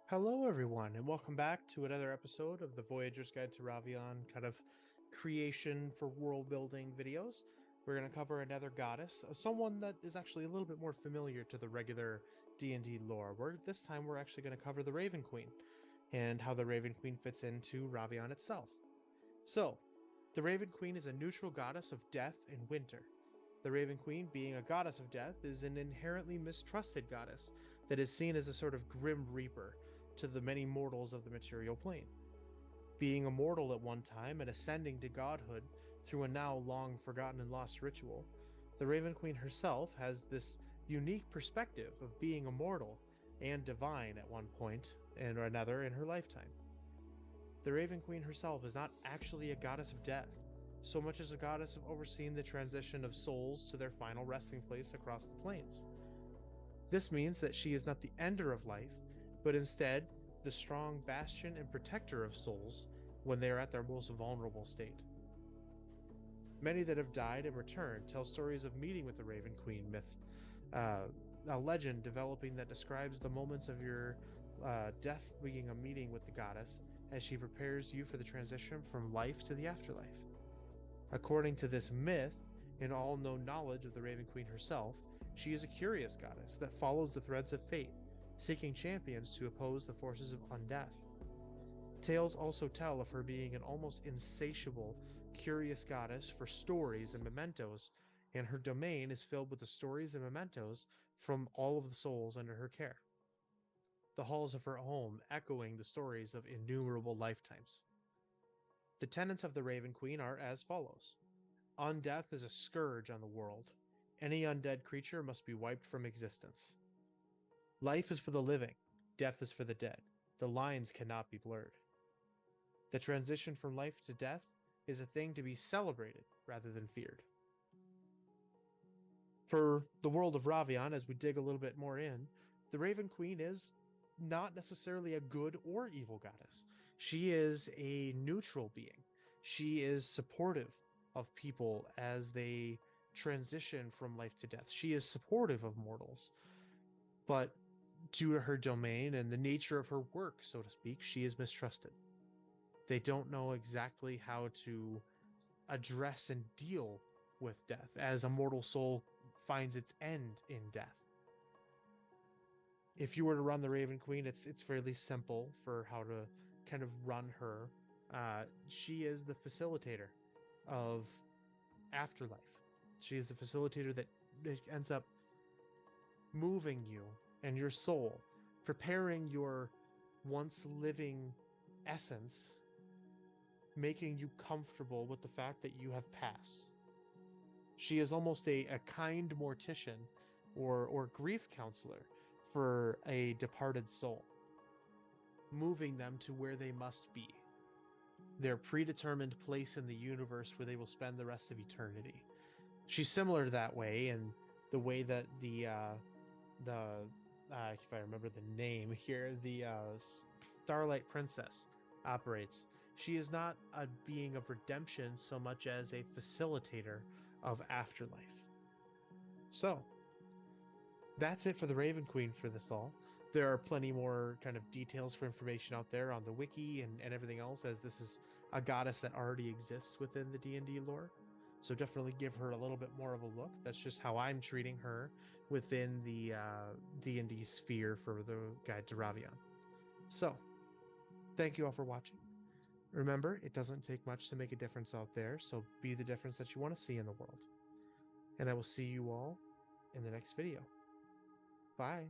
Hello, everyone, and welcome back to another episode of the Voyager's Guide to Ravean kind of creation for world building videos. We're going to cover another goddess, someone that is actually a little bit more familiar to the regular D&D lore. This time we're actually going to cover the Raven Queen and how the Raven Queen fits into Ravean itself. So, the Raven Queen is a neutral goddess of death and winter. The Raven Queen, being a goddess of death, is an inherently mistrusted goddess that is seen as a sort of grim reaper to the many mortals of the material plane. Being a mortal at one time and ascending to godhood through a now long forgotten and lost ritual, the Raven Queen herself has this unique perspective of being a mortal and divine at one point and or another in her lifetime. The Raven Queen herself is not actually a goddess of death, so much as a goddess of overseeing the transition of souls to their final resting place across the planes. This means that she is not the ender of life, but instead the strong bastion and protector of souls when they are at their most vulnerable state. Many that have died and returned tell stories of meeting with the Raven Queen myth, a legend developing that describes the moments of your death being a meeting with the goddess as she prepares you for the transition from life to the afterlife. According to this myth, in all known knowledge of the Raven Queen herself, she is a curious goddess that follows the threads of fate, seeking champions to oppose the forces of undeath. Tales also tell of her being an almost insatiable, curious goddess for stories and mementos, and her domain is filled with the stories and mementos from all of the souls under her care. The halls of her home echoing the stories of innumerable lifetimes. The tenets of the Raven Queen are as follows. Undeath is a scourge on the world. Any undead creature must be wiped from existence. Life is for the living, death is for the dead. The lines cannot be blurred. The transition from life to death is a thing to be celebrated rather than feared. For the world of Ravean, as we dig a little bit more in, the Raven Queen is not necessarily a good or evil goddess. She is a neutral being. She is supportive of people as they transition from life to death. She is supportive of mortals. But due to her domain and the nature of her work, so to speak, she is mistrusted. They don't know exactly how to address and deal with death, as a mortal soul finds its end in death. If you were to run the Raven Queen, it's fairly simple for how to kind of run her. She is the facilitator of afterlife. She is the facilitator that ends up moving you and your soul, preparing your once living essence, making you comfortable with the fact that you have passed. She is almost a kind mortician or grief counselor for a departed soul, moving them to where they must be, their predetermined place in the universe where they will spend the rest of eternity. She's similar that way, and the way that if I remember the name here, the Starlight Princess operates. She is not a being of redemption so much as a facilitator of afterlife. So, that's it for the Raven Queen for this all. There are plenty more kind of details for information out there on the wiki and everything else, as this is a goddess that already exists within the D&D lore. So definitely give her a little bit more of a look. That's just how I'm treating her within the D&D sphere for the Guide to Ravean. So, thank you all for watching. Remember, it doesn't take much to make a difference out there, so be the difference that you want to see in the world. And I will see you all in the next video. Bye.